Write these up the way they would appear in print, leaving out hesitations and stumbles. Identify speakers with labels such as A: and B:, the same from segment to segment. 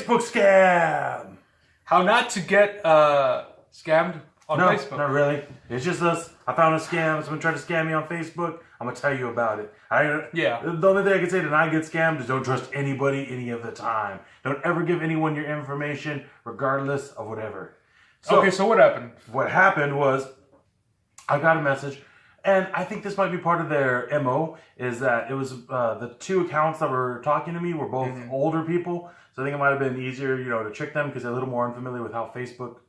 A: Facebook scam.
B: How not to get scammed on Facebook.
A: Not really. It's just us. I found a scam. Someone tried to scam me on Facebook. I'm going to tell you about it. The only thing I can say to not get scammed is don't trust anybody any of the time. Don't ever give anyone your information, regardless of whatever.
B: So what happened?
A: What happened was I got a message, and I think this might be part of their MO, is that it was the two accounts that were talking to me were both older people. So I think it might have been easier, to trick them because they're a little more unfamiliar with how Facebook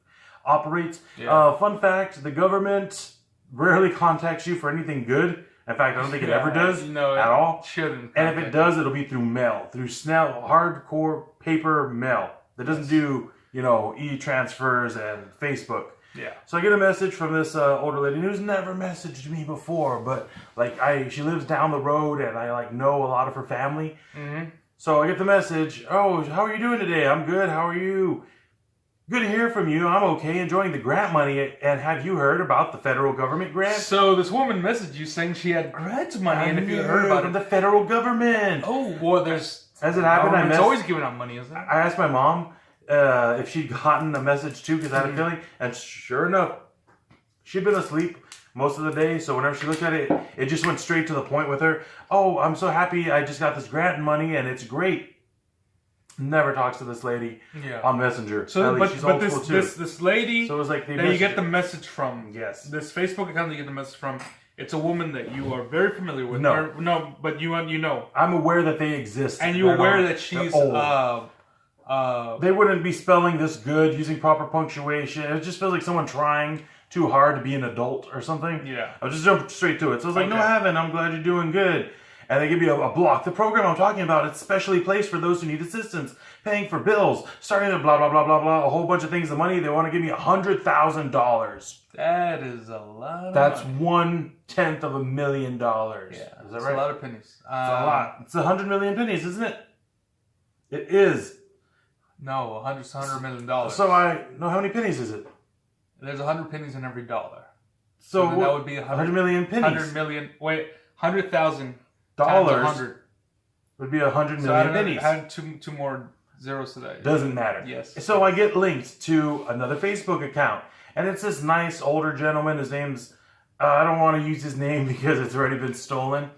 A: operates. Yeah. Fun fact, the government rarely contacts you for anything good. In fact, I don't think it ever does at all.
B: Shouldn't.
A: And if it does, it'll be through mail, through hardcore paper mail. That doesn't do, e-transfers and Facebook.
B: Yeah.
A: So I get a message from this older lady who's never messaged me before, but she lives down the road and I know a lot of her family. Mm-hmm. So I get the message, "Oh, how are you doing today? I'm good. How are you? Good to hear from you. I'm okay, enjoying the grant money. And have you heard about the federal government grant?"
B: So this woman messaged you saying she had grant money, and if you heard about it,
A: the federal government.
B: Oh, well, there's.
A: As it happened,
B: it's always giving out money, isn't it?
A: I asked my mom if she'd gotten a message too, because I had a feeling, and sure enough, she'd been asleep most of the day. So whenever she looked at it, it just went straight to the point with her. "Oh, I'm so happy! I just got this grant money, and it's great." Never talks to this lady on Messenger.
B: So, but this lady
A: so it was like
B: that you get the message from.
A: Yes.
B: This Facebook account that you get the message from. It's a woman that you are very familiar with.
A: No,
B: but you know.
A: I'm aware that they exist,
B: and you're aware that she's
A: old. They wouldn't be spelling this good using proper punctuation. It just feels like someone trying too hard to be an adult or something.
B: Yeah.
A: I'll just jump straight to it. So I was like, "No, I haven't. I'm glad you're doing good." And they give you a block. The program I'm talking about, it's specially placed for those who need assistance, paying for bills, starting to blah, blah, blah, blah, blah, a whole bunch of things. The money, they want to give me $100,000.
B: That is a lot of
A: That's
B: money.
A: 1/10 of $1 million.
B: Yeah,
A: is that
B: right? It's
A: right?
B: a lot of pennies.
A: It's a lot. It's 100 million pennies, isn't it? It is.
B: No, $100 million.
A: So I know how many pennies is it?
B: There's 100 pennies in every dollar.
A: So
B: that would be
A: 100 million pennies.
B: 100 million. Wait, 100,000
A: dollars
B: 100
A: would be 100 million pennies.
B: I had two more zeros to that.
A: Doesn't matter.
B: Yes.
A: So I get linked to another Facebook account, and it's this nice older gentleman. His name's I don't want to use his name because it's already been stolen.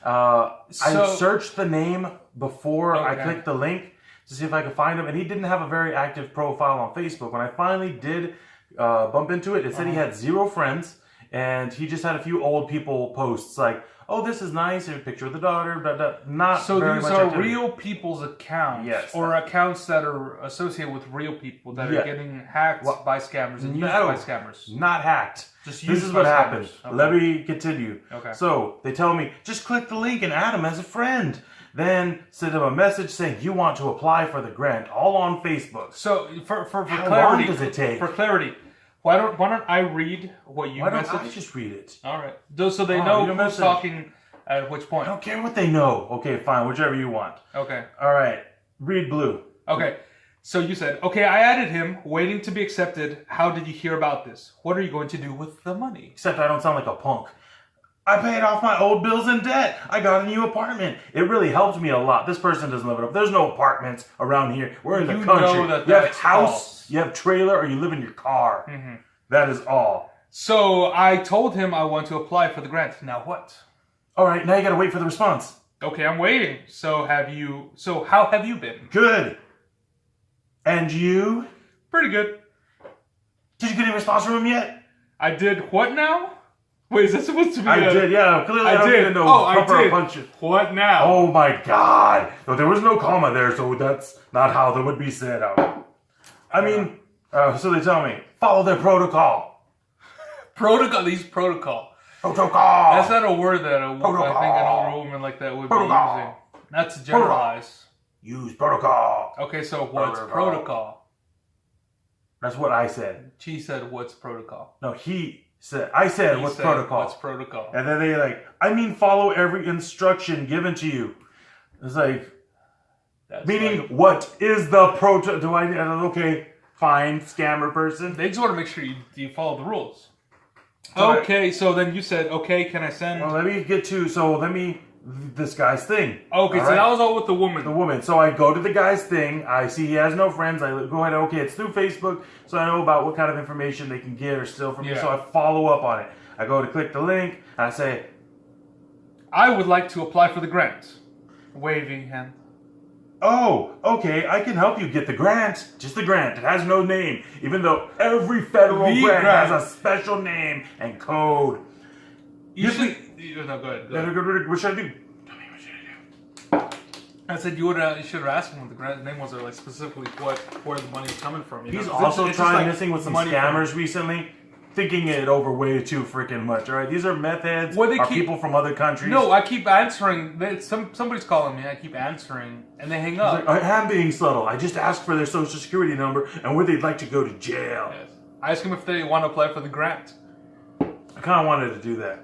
A: I searched the name before I clicked the link to see if I could find him, and he didn't have a very active profile on Facebook. When I finally did bump into it, it said he had 0 friends, and he just had a few old people posts like, "Oh, this is nice," and a picture of the daughter, blah, blah. Not
B: so
A: very
B: these
A: much
B: are
A: activity.
B: real people's accounts,
A: yes,
B: or accounts that are associated with real people that are getting hacked by scammers and used by scammers.
A: Not hacked.
B: Just
A: this is what happened.
B: Okay.
A: Let me continue.
B: Okay.
A: So they tell me, just click the link and add him as a friend. Then send him a message saying you want to apply for the grant, all on Facebook.
B: So for
A: how
B: clarity,
A: long does it take?
B: For clarity, why don't I read what you messaged?
A: Why don't I just read it?
B: All right, so they know who's talking at which point.
A: I don't care what they know. Okay, fine, whichever you want.
B: Okay.
A: All right, read blue.
B: Okay, so you said, "Okay, I added him, waiting to be accepted. How did you hear about this? What are you going to do with the money?"
A: Except I don't sound like a punk. "I paid off my old bills and debt. I got a new apartment. It really helped me a lot." This person doesn't live it up. There's no apartments around here. We're in the country.
B: You
A: have house, you have trailer, or you live in your car. Mm-hmm. That is all.
B: So I told him I want to apply for the grant. Now what?
A: All right, now you gotta wait for the response.
B: Okay, I'm waiting. So how have you been?
A: Good. And you?
B: Pretty good.
A: Did you get any response from him yet?
B: I did what now? Wait, is that supposed to be
A: I did, yeah. Clearly I don't
B: did.
A: even know
B: I did.
A: punches.
B: What now?
A: Oh my God. No, there was no comma there, so that's not how that would be said out. I mean, so they tell me, follow their protocol.
B: Protocol? These protocol.
A: Protocol.
B: That's not a word that I think an older woman like that would be using. Not to generalize.
A: Use protocol.
B: Okay, so what's protocol?
A: That's what I said.
B: She said, "What's protocol?"
A: No, I said, what's protocol?
B: What's protocol?
A: And then they follow every instruction given to you. It's like, what is the protocol? Okay, fine, scammer person.
B: They just want to make sure you follow the rules. Okay, so then you said, okay, can I send?
A: Well, let me get to, so let me this guy's thing.
B: Okay, so that was all with the woman.
A: The woman. So I go to the guy's thing. I see he has no friends. I go ahead. Okay, it's through Facebook, so I know about what kind of information they can get or steal from me. So I follow up on it. I go to click the link, and I say,
B: I would like to apply for the grant. Waving hand.
A: oh, okay, I can help you get the grant. Just the grant. It has no name, even though every federal grant has a special name and code.
B: You should... No, go ahead.
A: What should I do? Tell me, what should I do?
B: I said you should have asked him what the grant name was, or like specifically where the money is coming from.
A: He's also trying messing with some scammers recently, thinking it over way too freaking much. All right, these are meth heads. People from other countries.
B: No, I keep answering. Somebody's calling me. I keep answering, and they hang up.
A: Like, I am being subtle. I just asked for their social security number and where they'd like to go to jail.
B: Yes. I asked them if they want to apply for the grant.
A: I kind of wanted to do that.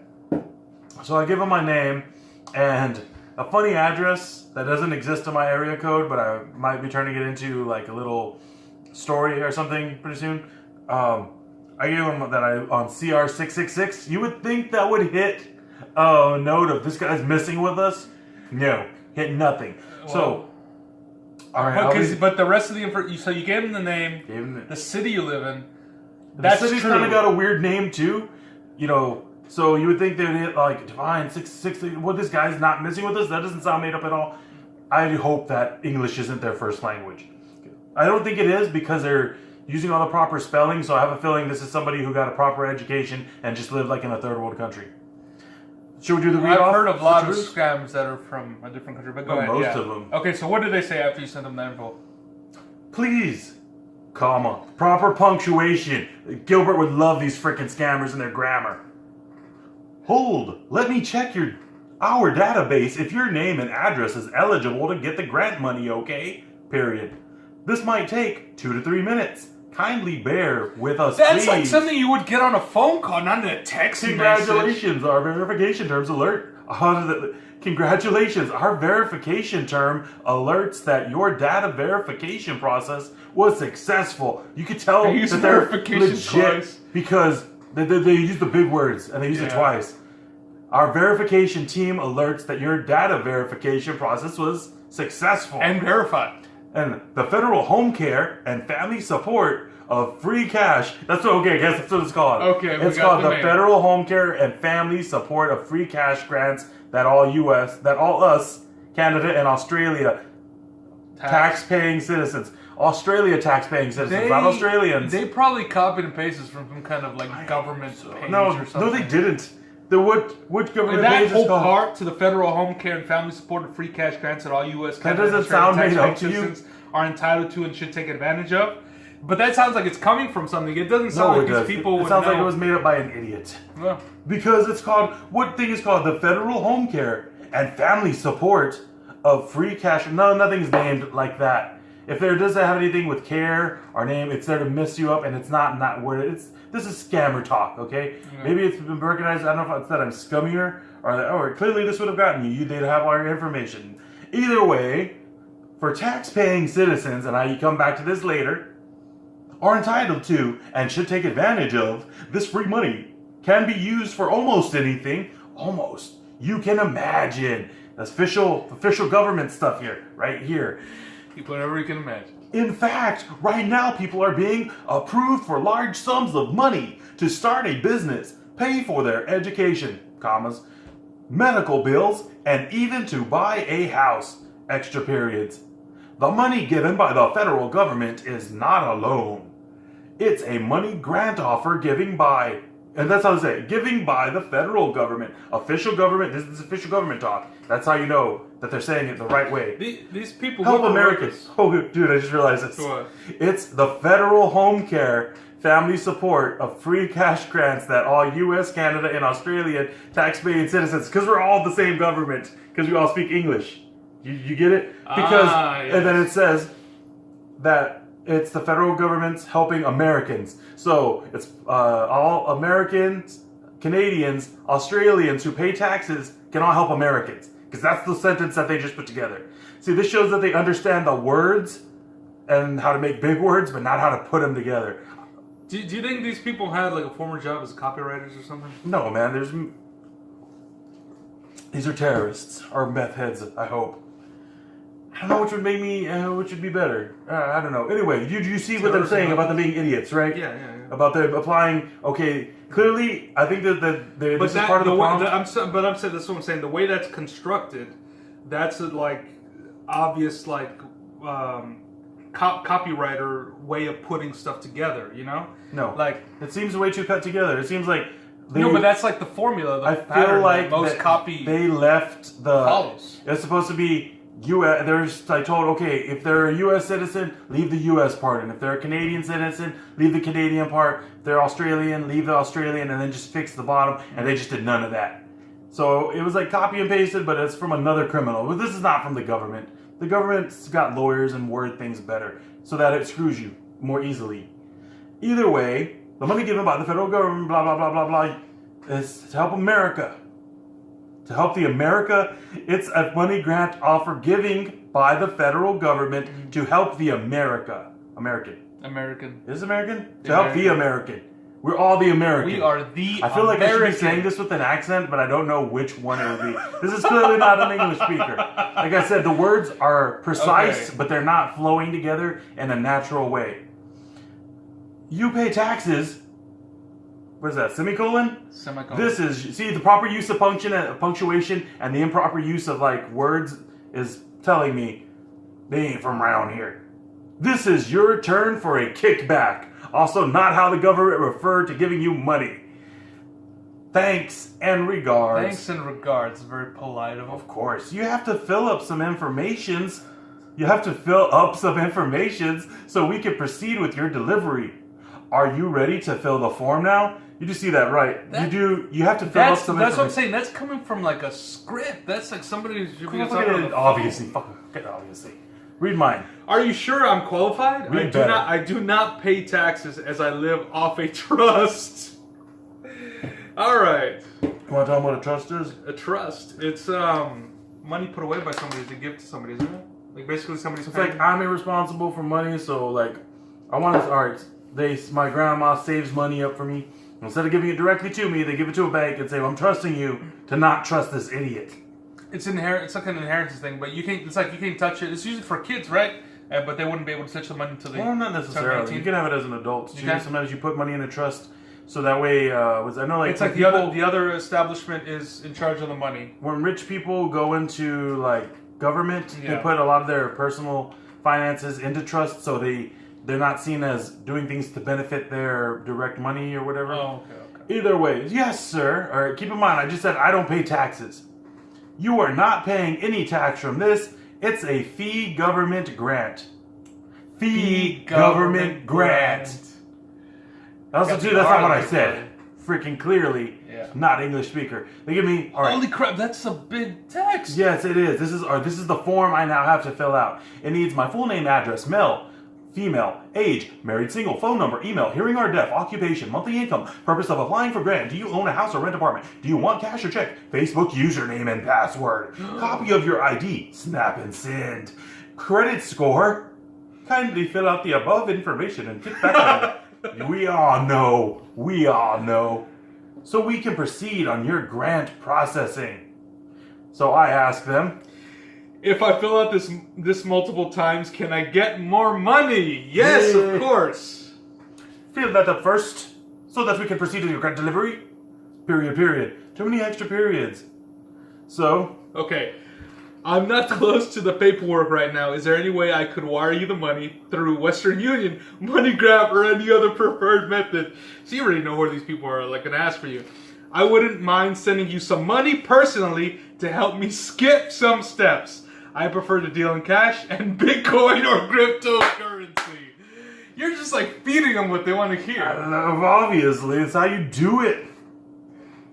A: So I give them my name and a funny address that doesn't exist in my area code, but I might be turning it into like a little story or something pretty soon. I gave them that on CR666. You would think that would hit a note of this guy's messing with us. No, hit nothing.
B: Well,
A: so, all right.
B: But the rest of the information, so you gave him the name, the city you live in.
A: The city's kind of got a weird name too. You know, so you would think they would hit like Divine 660. Well, this guy's not messing with us. That doesn't sound made up at all. I hope that English isn't their first language. I don't think it is because they're using all the proper spelling. So I have a feeling this is somebody who got a proper education and just lived like in a third world country. Should we do the read off?
B: I've heard of a lot of scams that are from a different country, but go ahead.
A: Most of them.
B: Okay, so what did they say after you sent them that info?
A: Please, comma, proper punctuation. Gilbert would love these frickin' scammers and their grammar. Hold, let me check our database if your name and address is eligible to get the grant money, okay? Period. This might take 2 to 3 minutes. Kindly bear with us,
B: That's
A: please.
B: like something you would get on a phone call, not in a text
A: Congratulations,
B: message.
A: our verification terms alert. Congratulations, our verification term alerts that your data verification process was successful. You could tell that they're legit because they use the big words and they use it twice. Our verification team alerts that your data verification process was successful
B: and verified.
A: And the Federal Home Care and Family Support of Free Cash. I guess that's what it's called.
B: Okay,
A: it's called the Federal Home Care and Family Support of Free Cash grants that all us, Canada, and Australia tax-paying citizens. Australia tax-paying citizens, not Australians.
B: They probably copied and pasted from some kind of like government page or something.
A: No, they didn't. Which government
B: that
A: page is
B: whole
A: called?
B: part to the Federal Home Care and Family Support of Free Cash grants that all U.S.
A: That doesn't sound made up to you.
B: Are entitled to and should take advantage of. But that sounds like it's coming from something. It doesn't sound like these people would know.
A: It sounds like it was made up by an idiot.
B: Yeah.
A: Because it's called, what thing is called? The Federal Home Care and Family Support of Free Cash. No, nothing's named like that. If there doesn't have anything with care or name, it's there to mess you up, and it's not where it's. This is scammer talk, okay? Yeah. Maybe it's been recognized. I don't know if it's that I'm scummier or clearly this would have gotten you. They'd have all your information. Either way, for tax-paying citizens, and I come back to this later, are entitled to and should take advantage of this free money. Can be used for almost anything. Almost. You can imagine. That's official government stuff here, right here.
B: Whatever you can imagine.
A: In fact, right now people are being approved for large sums of money to start a business, pay for their education, commas, medical bills, and even to buy a house, extra periods. The money given by the federal government is not a loan. It's a money grant offer giving by the federal government. Official government, this is official government talk. That's how you know that they're saying it the right way.
B: These people
A: help Americans. Oh, dude, I just realized this.
B: What?
A: It's the Federal Home Care Family Support of Free Cash grants that all U.S., Canada, and Australian tax-paying citizens, because we're all the same government, because we all speak English. You get it? Because,
B: yes.
A: And then it says that it's the federal government's helping Americans. So it's all Americans, Canadians, Australians who pay taxes can all help Americans. Because that's the sentence that they just put together. See, this shows that they understand the words and how to make big words, but not how to put them together.
B: Do you think these people had like a former job as copywriters or something?
A: No, man. These are terrorists or meth heads. I hope. I don't know which would make me, which would be better. I don't know. Anyway, you see what they're saying about them being idiots, right?
B: Yeah.
A: About them applying. Okay, clearly, I think that this is part of the problem.
B: I'm saying that's what I'm saying. The way that's constructed, that's a, like obvious like copywriter way of putting stuff together. You know?
A: No,
B: like
A: it seems way too cut together. It seems like.
B: No, but that's like the formula.
A: I feel like
B: most copy
A: they left the.
B: Follows.
A: It's supposed to be U.S. I told okay, if they're a U.S. citizen, leave the U.S. part, and if they're a Canadian citizen, leave the Canadian part. If they're Australian, leave the Australian, and then just fix the bottom. And they just did none of that. So it was like copy and pasted, but it's from another criminal. But this is not from the government. The government's got lawyers and word things better, so that it screws you more easily. Either way. The money given by the federal government, blah, blah, blah, blah, blah, is to help America. To help the America, it's a money grant offer giving by the federal government to help the American. Is American? To help the American. We're all the American.
B: We are the
A: I feel like I should
B: American.
A: be saying this with an accent, but I don't know which one it would be. This is clearly not an English speaker. Like I said, the words are precise, but they're not flowing together in a natural way. You pay taxes. What is that? Semicolon?
B: Semicolon.
A: This is the proper use of punctuation and the improper use of like words is telling me they ain't from around here. This is your turn for a kickback. Also, not how the government referred to giving you money. Thanks and regards.
B: Thanks and regards. Very polite of them.
A: Of course, you have to fill up some informations. You have to fill up some informations so we can proceed with your delivery. Are you ready to fill the form now? You do see that, right? You have to fill up some information.
B: That's what I'm saying. That's coming from like a script. That's like somebody who's
A: obviously. Read mine.
B: Are you sure I'm qualified? I do not pay taxes as I live off a trust. All right.
A: You want to tell them what a trust is?
B: A trust. It's money put away by somebody to give to somebody, isn't it? Like basically somebody's
A: It's
B: paying.
A: like I'm irresponsible for money, so like I want to. All right. My grandma saves money up for me. Instead of giving it directly to me, they give it to a bank and say, well, I'm trusting you to not trust this idiot.
B: It's like an inheritance thing, but you can't touch it. It's usually for kids, right? But they wouldn't be able to touch the money until they.
A: Well, not necessarily. You can have it as an adult too. Sometimes you put money in a trust, so that way, I know like
B: it's like the other establishment is in charge of the money.
A: When rich people go into like government, they put a lot of their personal finances into trust, so they're not seen as doing things to benefit their direct money or whatever.
B: Oh, okay.
A: Either way, yes, sir. All right, keep in mind, I just said I don't pay taxes. You are not paying any tax from this. It's a fee government grant. Fee government grant. Also, too, that's not what I said. Freaking clearly, not English speaker. They give me. All right.
B: Holy crap! That's a big text.
A: Yes, it is. This is the form I now have to fill out. It needs my full name, address, male, female, age, married, single, phone number, email, hearing or deaf, occupation, monthly income, purpose of applying for grant, do you own a house or rent apartment, do you want cash or check, Facebook username and password, copy of your ID, snap and send, credit score, kindly fill out the above information and get back on it. We all know. So we can proceed on your grant processing. So I ask them,
B: if I fill out this multiple times, can I get more money? Yes, of course.
A: Fill that up first, so that we can proceed with your grant delivery. Period. Too many extra periods. So.
B: Okay. I'm not close to the paperwork right now. Is there any way I could wire you the money through Western Union, MoneyGrab, or any other preferred method? So you already know where these people are like going to ask for you. I wouldn't mind sending you some money personally to help me skip some steps. I prefer to deal in cash and Bitcoin or cryptocurrency. You're just like feeding them what they want to hear.
A: Obviously, it's how you do it.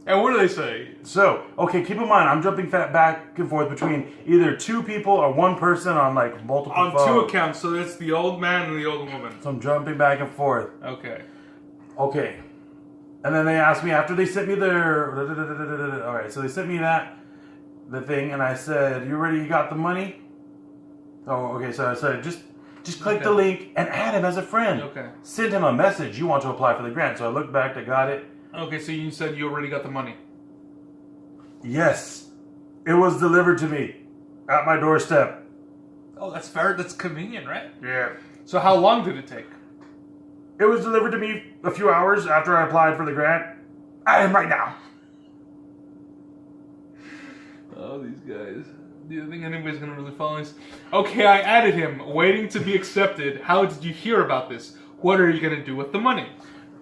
B: And what do they say?
A: So, okay, keep in mind, I'm jumping back and forth between either two people or one person on like multiple phones.
B: On two accounts, so it's the old man and the old woman.
A: So I'm jumping back and forth. Okay. And then they asked me after they sent me their. Alright, so they sent me the thing, and I said, you ready? You got the money? Oh, okay, so I said, just click the link and add him as a friend.
B: Okay.
A: Send him a message. You want to apply for the grant. So I looked back, I got it.
B: Okay, so you said you already got the money.
A: Yes. It was delivered to me at my doorstep.
B: Oh, that's fair. That's convenient, right?
A: Yeah.
B: So how long did it take?
A: It was delivered to me a few hours after I applied for the grant. I am right now.
B: Oh, these guys. Do you think anybody's going to really follow this? Okay, I added him, waiting to be accepted. How did you hear about this? What are you going to do with the money?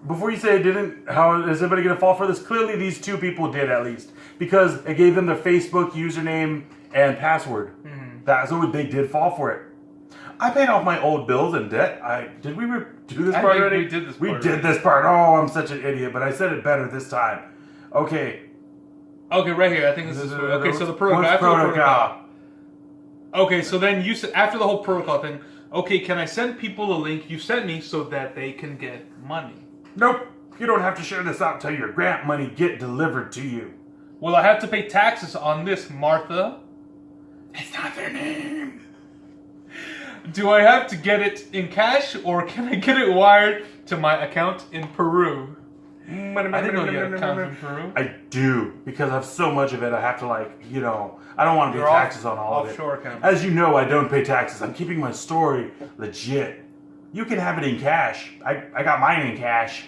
A: Before you say it didn't, how is anybody going to fall for this? Clearly these two people did at least. Because it gave them their Facebook username and password. Mm-hmm. That's what they did fall for it. I paid off my old bills and debt. Did we do this part already?
B: We did this part.
A: We did this part. Oh, I'm such an idiot, but I said it better this time. Okay.
B: Okay, right here. I think this is... Okay, so the protocol. Okay, so then you said, after the whole protocol thing, okay, can I send people the link you sent me so that they can get money?
A: Nope. You don't have to share this out until your grant money get delivered to you.
B: Well, I have to pay taxes on this, Martha.
A: It's not their name.
B: Do I have to get it in cash, or can I get it wired to my account in Peru? I didn't know you had an account in Peru.
A: I do, because I have so much of it, I have to I don't want to pay taxes on all of it.
B: Offshore account.
A: As you know, I don't pay taxes. I'm keeping my story legit. You can have it in cash. I got mine in cash.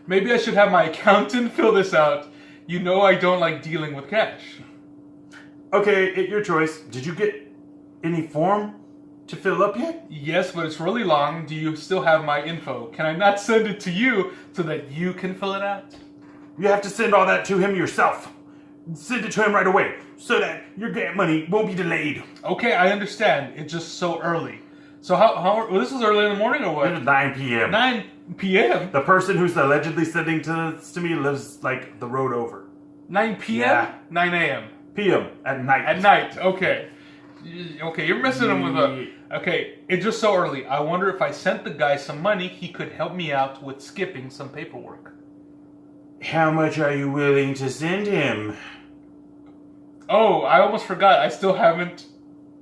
B: Maybe I should have my accountant fill this out. You know I don't like dealing with cash.
A: Okay, your choice. Did you get any form to fill up yet?
B: Yes, but it's really long. Do you still have my info? Can I not send it to you so that you can fill it out?
A: You have to send all that to him yourself. Send it to him right away so that your grant money won't be delayed.
B: Okay, I understand. It's just so early. So how well, this was early in the morning or what?
A: It was 9 p.m.
B: 9 p.m.?
A: The person who's allegedly sending this to me lives the road over.
B: 9 p.m.?
A: Yeah.
B: 9 a.m.
A: p.m. at night.
B: At night, okay. Okay, you're messing him with a... Okay, it's just so early. I wonder if I sent the guy some money, he could help me out with skipping some paperwork.
A: How much are you willing to send him?
B: Oh, I almost forgot. I still haven't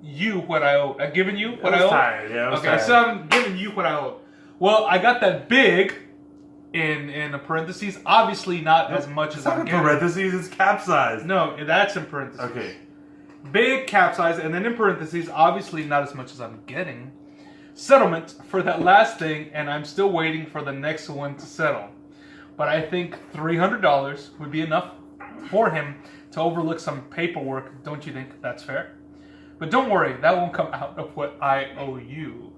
B: you what I owe. I've given you what I owe?
A: Tired. Yeah,
B: I still haven't given you what I owe. Well, I got that big in a parentheses. Obviously not as much as I'm getting.
A: Parentheses, it's capsized.
B: No, that's in parentheses.
A: Okay.
B: Big capsize, and then in parentheses, obviously not as much as I'm getting. Settlement for that last thing, and I'm still waiting for the next one to settle. But I think $300 would be enough for him to overlook some paperwork. Don't you think that's fair? But don't worry, that won't come out of what I owe you.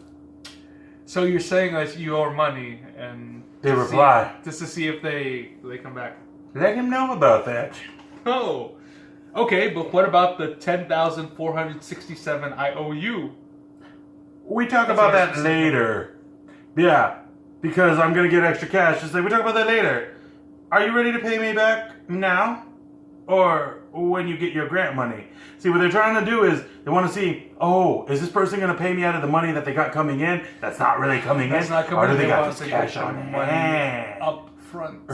B: So you're saying that you owe money, and
A: they reply
B: just to see if they come back.
A: Let him know about that.
B: Oh. Okay, but what about the $10,467 I owe you?
A: We talk about that later. Yeah, because I'm going to get extra cash. Just we talk about that later. Are you ready to pay me back now? Or when you get your grant money? See, what they're trying to do is they want to see, is this person going to pay me out of the money that they got coming in? That's not really coming in.
B: Not coming
A: or do they got
B: this
A: this cash on hand?
B: Up front.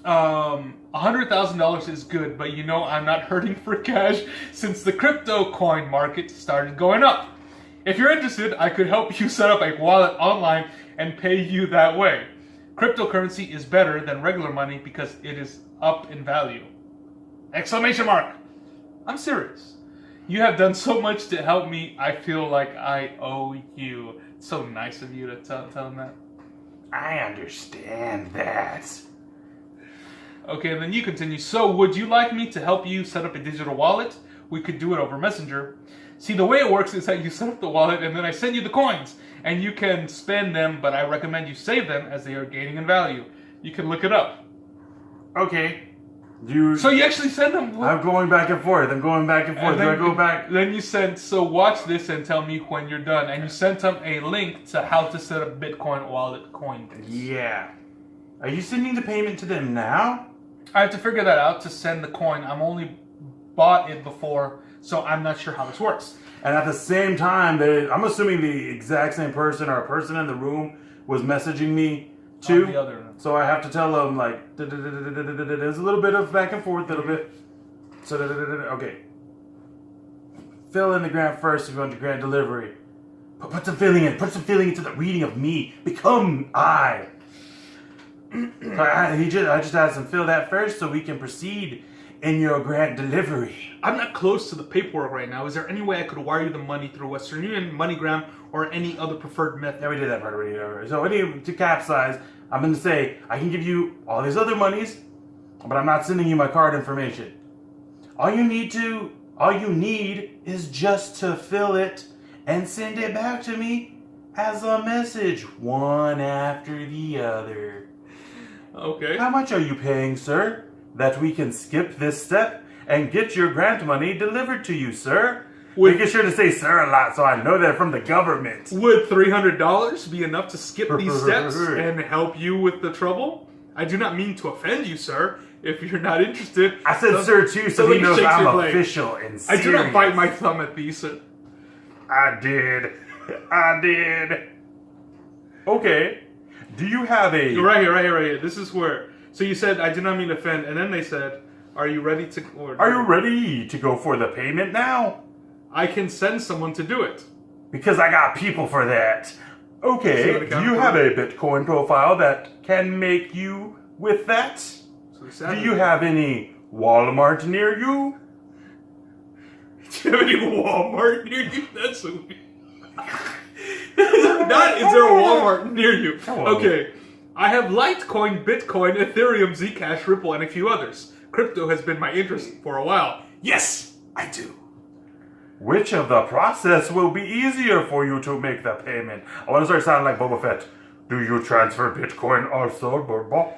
B: $100,000 is good, but I'm not hurting for cash since the crypto coin market started going up. If you're interested, I could help you set up a wallet online and pay you that way. Cryptocurrency is better than regular money because it is up in value. Exclamation mark! I'm serious. You have done so much to help me, I feel like I owe you. It's so nice of you to tell him that.
A: I understand that.
B: Okay, and then you continue. So, would you like me to help you set up a digital wallet? We could do it over Messenger. See, the way it works is that you set up the wallet and then I send you the coins. And you can spend them, but I recommend you save them as they are gaining in value. You can look it up.
A: Okay.
B: So you actually send them?
A: I'm going back and forth. Do I go back?
B: Then you sent, so watch this and tell me when you're done. And you sent them a link to how to set up Bitcoin wallet Coinbase.
A: Yeah. Are you sending the payment to them now?
B: I have to figure that out to send the coin. I'm only bought it before, so I'm not sure how this works.
A: And at the same time, I'm assuming the exact same person or a person in the room was messaging me too.
B: The other.
A: So I have to tell them there's a little bit of back and forth, a little bit. So okay. Fill in the grant first if you want the grant delivery. But put some feeling in. Put some feeling into the reading of me. Become I. So I just asked him fill that first so we can proceed in your grant delivery.
B: I'm not close to the paperwork right now. Is there any way I could wire you the money through Western Union, MoneyGram, or any other preferred method?
A: Yeah, we did that part already. So to capsize, I'm going to say I can give you all these other monies, but I'm not sending you my card information. All you need is just to fill it and send it back to me as a message, one after the other.
B: Okay.
A: How much are you paying, sir, that we can skip this step and get your grant money delivered to you, sir? Making sure to say sir a lot so I know that from the government.
B: Would $300 be enough to skip these steps and help you with the trouble? I do not mean to offend you, sir. If you're not interested...
A: I said sir too, so he knows I'm official and serious.
B: I do not bite my thumb at these, sir.
A: I did. Okay. Do you have a...
B: Right here. This is where... So you said, I do not mean to offend, and then they said, are you ready to...
A: Are you ready to go for the payment now?
B: I can send someone to do it.
A: Because I got people for that. Okay, do you have a Bitcoin profile that can make you with that? Do you have any Walmart near you?
B: Do you have any Walmart near you? That's so weird. Not is there a Walmart near you?
A: Hello.
B: Okay. I have Litecoin, Bitcoin, Ethereum, Zcash, Ripple, and a few others. Crypto has been my interest for a while. Yes, I do.
A: Which of the process will be easier for you to make the payment? I want to start sounding like Boba Fett. Do you transfer Bitcoin also, Boba?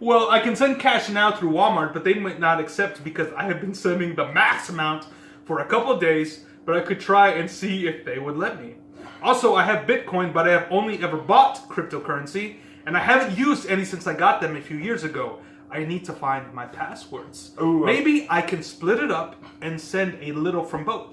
B: Well, I can send cash now through Walmart, but they might not accept because I have been sending the max amount for a couple of days, but I could try and see if they would let me. Also, I have Bitcoin, but I have only ever bought cryptocurrency, and I haven't used any since I got them a few years ago. I need to find my passwords.
A: Ooh,
B: Maybe I can split it up and send a little from both.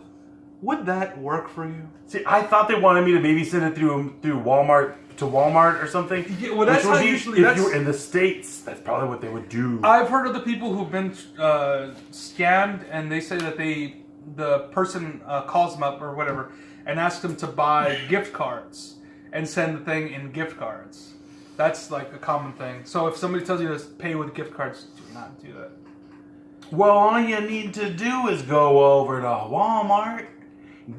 B: Would that work for you?
A: See, I thought they wanted me to maybe send it through Walmart to Walmart or something.
B: Yeah, well, that's how usually...
A: If you were in the States, that's probably what they would do.
B: I've heard of the people who've been scammed, and they say that the person calls them up or whatever and asks them to buy gift cards and send the thing in gift cards. That's like a common thing. So if somebody tells you to pay with gift cards, do not do that.
A: Well, all you need to do is go over to Walmart,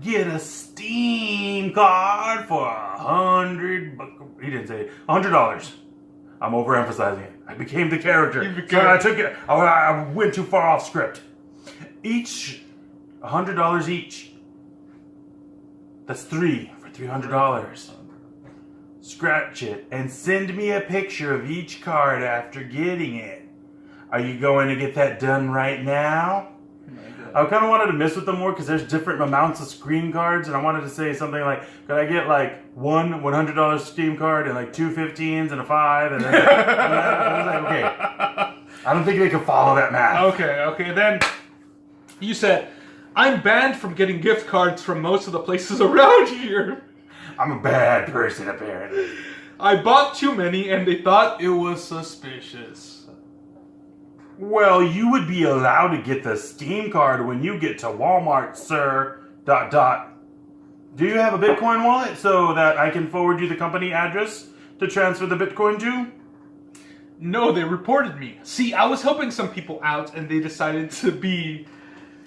A: get a Steam card for $100. He didn't say it. $100. I'm overemphasizing it. I became the character. So I took it. I went too far off script. Each $100 each. That's 3 for $300. Scratch it and send me a picture of each card after getting it. Are you going to get that done right now? I kind of wanted to mess with them more because there's different amounts of Steam cards, and I wanted to say something like, could I get like one $100 Steam card and like two 15s and a 5? And then I was like, okay. I don't think they can follow that math.
B: Okay. Then you said, I'm banned from getting gift cards from most of the places around here.
A: I'm a bad person, apparently.
B: I bought too many, and they thought it was suspicious.
A: Well, you would be allowed to get the Steam card when you get to Walmart, sir. ... Do you have a Bitcoin wallet so that I can forward you the company address to transfer the Bitcoin to?
B: No, they reported me. See, I was helping some people out, and they decided to be...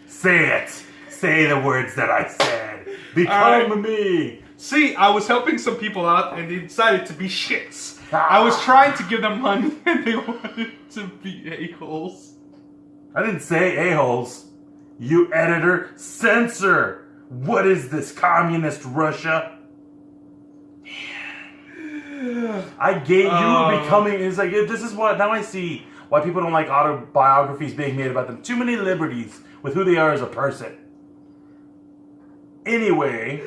A: Say it. Say the words that I said. Become me.
B: See, I was helping some people out, and they decided to be shits. I was trying to give them money, and they wanted to be a-holes.
A: I didn't say a-holes. You editor, censor. What is this, communist Russia? I gave you becoming... It's like, this is what... Now I see why people don't like autobiographies being made about them. Too many liberties with who they are as a person. Anyway...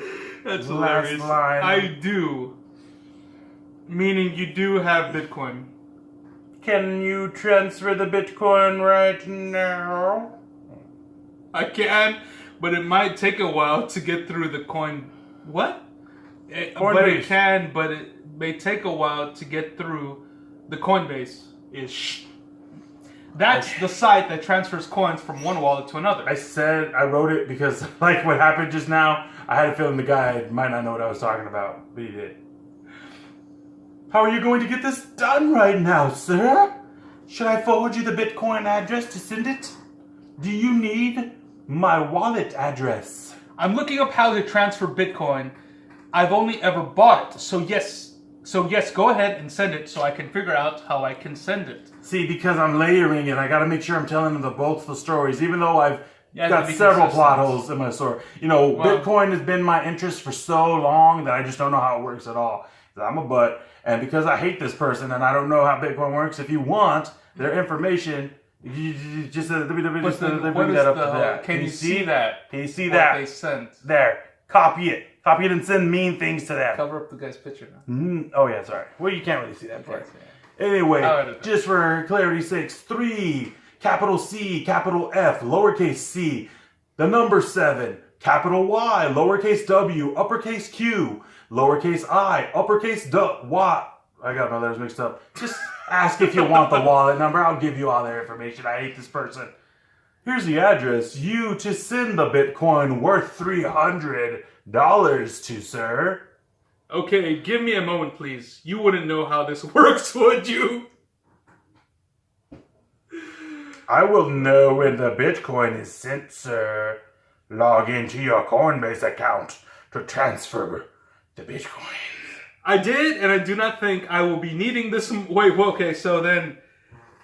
B: That's hilarious.
A: Line.
B: I do. Meaning you do have Bitcoin.
A: Can you transfer the Bitcoin right now?
B: I can, but it might take a while to get through the coin. What? But it can, but it may take a while to get through the Coinbase-ish. That's the site that transfers coins from one wallet to another.
A: I wrote it because, like what happened just now, I had a feeling the guy might not know what I was talking about, but he did. How are you going to get this done right now, sir? Should I forward you the Bitcoin address to send it? Do you need my wallet address?
B: I'm looking up how to transfer Bitcoin. I've only ever bought it. So yes, go ahead and send it so I can figure out how I can send it.
A: See, because I'm layering it, I got to make sure I'm telling them both the stories, even though I've got
B: be
A: several
B: consistent.
A: plot holes in my story. Bitcoin has been my interest for so long that I just don't know how it works at all. I'm a butt, and because I hate this person and I don't know how Bitcoin works, if you want their information, you just bring that up to that.
B: Can you see that?
A: Can you see
B: what
A: that?
B: They sent.
A: There. Copy it and send mean things to them.
B: Cover up the guy's picture now.
A: Oh yeah, sorry. Well, you can't really see that part. Anyway, just for clarity's sake, 3, capital C, capital F, lowercase c, the number 7, capital Y, lowercase w, uppercase Q, lowercase I, uppercase Y. I got my letters mixed up. Just ask if you want the wallet number. I'll give you all their information. I hate this person. Here's the address. You to send the Bitcoin worth $300 to, sir.
B: Okay, give me a moment, please. You wouldn't know how this works, would you?
A: I will know when the Bitcoin is sent, sir. Log into your Coinbase account to transfer the Bitcoin.
B: I did, and I do not think I will be needing this. Okay, so then...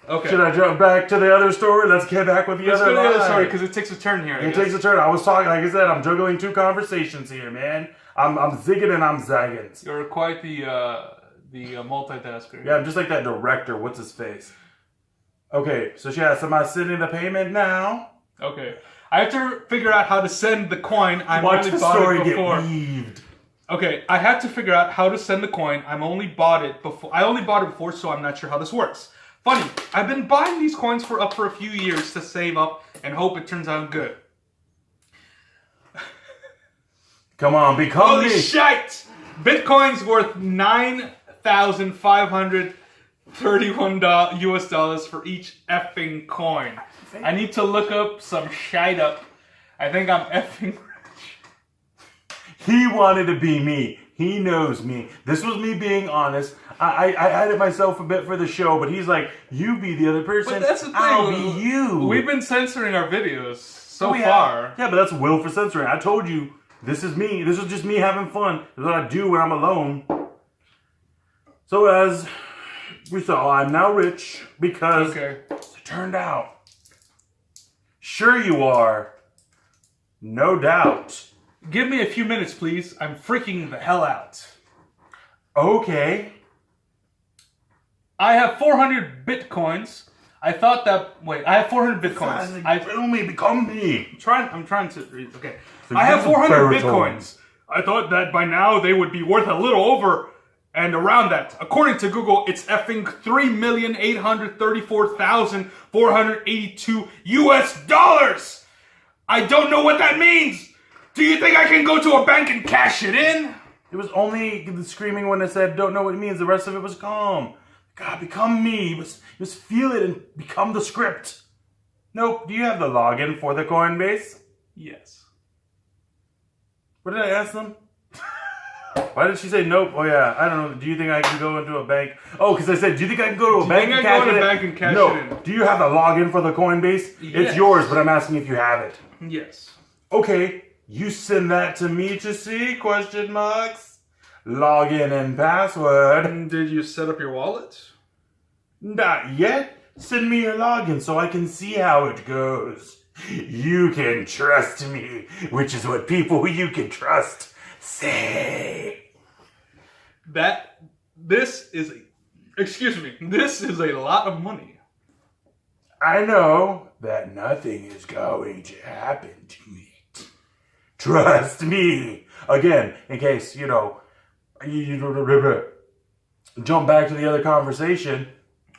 B: Okay.
A: Should I jump back to the other story? Let's get back with the other line.
B: Sorry, because it takes a turn here.
A: It takes a turn. I was talking, like I said, I'm juggling 2 conversations here, man. I'm zigging and I'm zagging.
B: You're quite the multitasker.
A: Yeah, I'm just like that director. What's his face? Okay, so am I sending the payment now?
B: Okay. I have to figure out how to send the coin.
A: Watch the story get weaved.
B: Okay, I have to figure out how to send the coin. I only bought it before, so I'm not sure how this works. Funny, I've been buying these coins for a few years to save up and hope it turns out good.
A: Come on, become
B: Holy
A: me.
B: shite! Bitcoin's worth $9,531 US dollars for each effing coin. I need to look up some shite up. I think I'm effing rich.
A: He wanted to be me. He knows me. This was me being honest. I added myself a bit for the show, but he's like, you be the other person.
B: But that's the thing.
A: I'll be you.
B: We've been censoring our videos so far.
A: Yeah, but that's will for censoring. I told you, this is me. This is just me having fun. This is what I do when I'm alone. So as we saw, I'm now rich because it turned out. Sure you are. No doubt.
B: Give me a few minutes, please. I'm freaking the hell out.
A: Okay.
B: I have 400 bitcoins. I thought that... Wait, I have 400 bitcoins.
A: Become me.
B: I'm trying to read. Okay.
A: So
B: I have 400
A: baritone.
B: bitcoins. I thought that by now they would be worth a little over and around that. According to Google, it's effing $3,834,482 US dollars. I don't know what that means. Do you think I can go to a bank and cash it in?
A: It was only the screaming when it said, don't know what it means. The rest of it was calm. God, become me. Just feel it and become the script. Nope. Do you have the login for the Coinbase?
B: Yes.
A: What did I ask them? Why did she say nope? Oh yeah, I don't know. Do you think I can go into a bank? Oh, because I said, do you think I can go to a bank and cash it in? No. Do you have the login for the Coinbase?
B: Yes.
A: It's yours, but I'm asking if you have it.
B: Yes.
A: Okay. You send that to me to see? Question marks. Login and password.
B: Did you set up your wallet?
A: Not yet. Send me your login so I can see how it goes. You can trust me, which is what people you can trust say.
B: This is a lot of money.
A: I know that nothing is going to happen to it. Trust me. Again, in case, you jump back to the other conversation.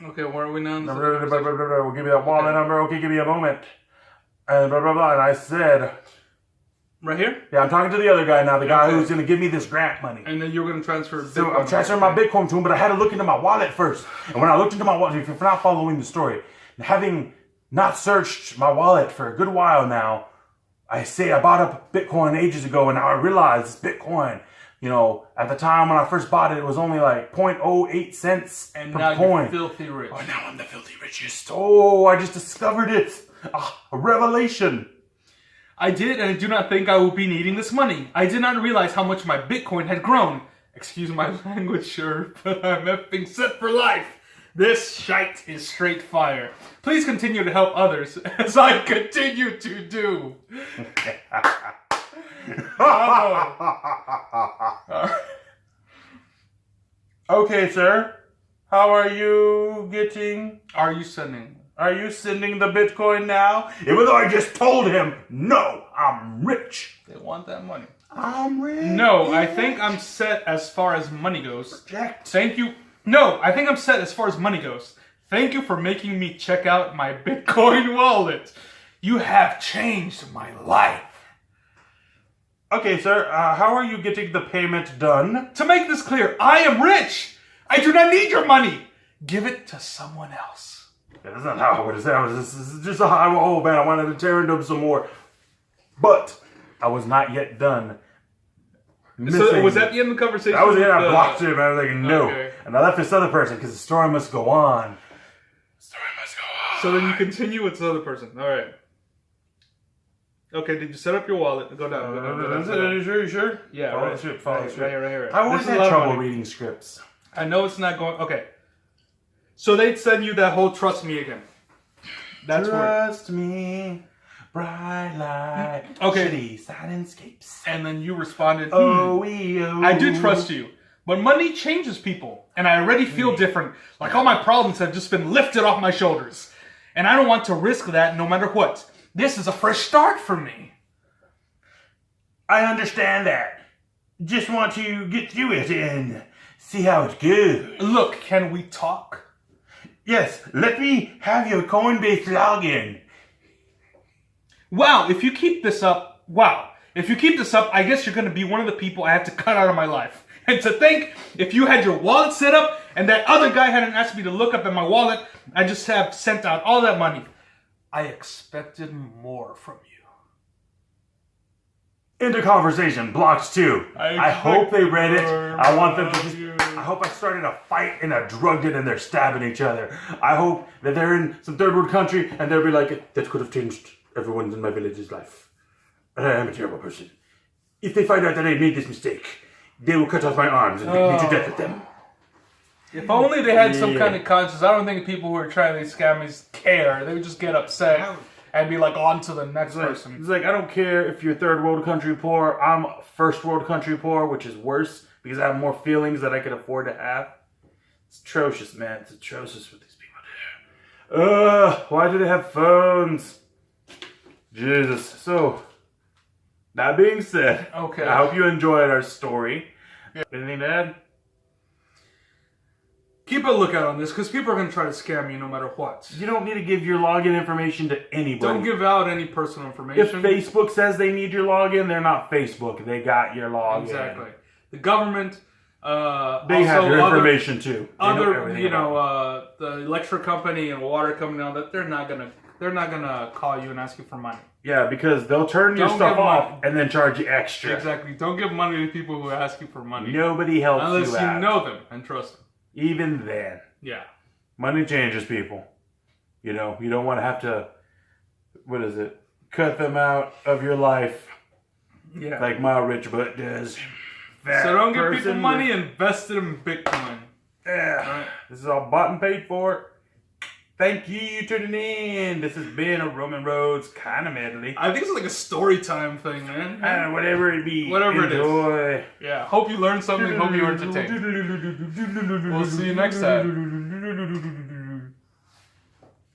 B: Okay, where are we now?
A: We'll give you that wallet number. Okay, give me a moment. And blah, blah, blah. And I said...
B: Right here?
A: Yeah, I'm talking to the other guy now, the guy who's going to give me this grant money.
B: And then you're going to transfer Bitcoin.
A: So I'm transferring my Bitcoin to him, but I had to look into my wallet first. And when I looked into my wallet, if you're not following the story, having not searched my wallet for a good while now, I bought up Bitcoin ages ago, and now I realize it's Bitcoin. You know, at the time when I first bought it, it was only like 0.08 cents
B: And
A: per
B: now
A: coin.
B: you're filthy rich.
A: Oh, now I'm the filthy richest. Oh, I just discovered it. A revelation.
B: I did, and I do not think I will be needing this money. I did not realize how much my Bitcoin had grown. Excuse my language, sure, but I'm effing set for life. This shite is straight fire. Please continue to help others, as I continue to do.
A: Okay, sir. How are you getting?
B: Are you sending?
A: Are you sending the Bitcoin now? Even though I just told him, no, I'm rich.
B: They want that money.
A: I'm rich.
B: No, I think I'm set as far as money goes.
A: Project.
B: Thank you. No, I think I'm set as far as money goes. Thank you for making me check out my Bitcoin wallet. You have changed my life.
A: Okay, sir. How are you getting the payment done?
B: To make this clear, I am rich. I do not need your money. Give it to someone else.
A: That's not how it is. This is just oh man, I wanted to tear into him some more, but I was not yet done.
B: So was that the end of the conversation?
A: That was it. I blocked him. I was like, no.
B: Okay.
A: And I left this other person because the story must go on. The story must go on.
B: So then you continue with this other person. All right. Okay, did you set up your wallet? Go down.
A: You sure?
B: Yeah,
A: Follow
B: right.
A: the script. Follow the script.
B: Right.
A: I always
B: This is a
A: had
B: lot of
A: trouble
B: money.
A: reading scripts.
B: I know it's not going... Okay. So they'd send you that whole trust me again. That's where...
A: Trust me, bright light,
B: Okay.
A: shitty silenscapes.
B: And then you responded,
A: I
B: do trust you. But money changes people. And I already feel different. Like all my problems have just been lifted off my shoulders. And I don't want to risk that no matter what. This is a fresh start for me.
A: I understand that. Just want to get through it and see how it goes.
B: Look, can we talk?
A: Yes, let me have your Coinbase login.
B: Wow, if you keep this up, I guess you're going to be one of the people I have to cut out of my life. And to think, if you had your wallet set up and that other guy hadn't asked me to look up at my wallet, I just have sent out all that money. I expected more from you.
A: End of conversation. Blocked 2. I hope they read it. I want them to just... I hope I started a fight and I drugged it and they're stabbing each other. I hope that they're in some third world country and they'll be like, that could have changed everyone in my village's life. And I am a terrible person. If they find out that I made this mistake, they will cut off my arms and beat me to death with them.
B: If only they had some kind of conscience. I don't think people who are trying to scam me care. They would just get upset and be like, on to the next person.
A: It's like, I don't care if you're third world country poor. I'm first world country poor, which is worse because I have more feelings that I could afford to have. It's atrocious, man. It's atrocious what these people do. Why do they have phones? Jesus. So, that being said,
B: okay.
A: I hope you enjoyed our story. Yeah. Anything to add?
B: Keep a lookout on this, because people are going to try to scam you no matter what.
A: You don't need to give your login information to anybody.
B: Don't give out any personal information.
A: If Facebook says they need your login, they're not Facebook. They got your login.
B: Exactly. The government,
A: they have your information too.
B: The electric company and water company, now that they're not gonna call you and ask you for money.
A: Yeah, because they'll turn your stuff off and then charge you extra.
B: Exactly. Don't give money to people who ask you for money.
A: Nobody helps you out.
B: Unless you know them and trust them.
A: Even then.
B: Yeah.
A: Money changes people. You know, you don't want to have to, cut them out of your life.
B: Yeah.
A: Like my rich butt does.
B: So don't give people money, invest it in Bitcoin.
A: Yeah. Right. This is all bought and paid for. Thank you for tuning in. This has been a Roman Roads kind of medley.
B: I think it's like a Storytime thing, man.
A: Whatever it be.
B: Whatever
A: enjoy.
B: It is. Yeah. Hope you learned something. Hope you were entertained. We'll see you next time.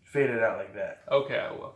A: Fade it out like that.
B: Okay, I will.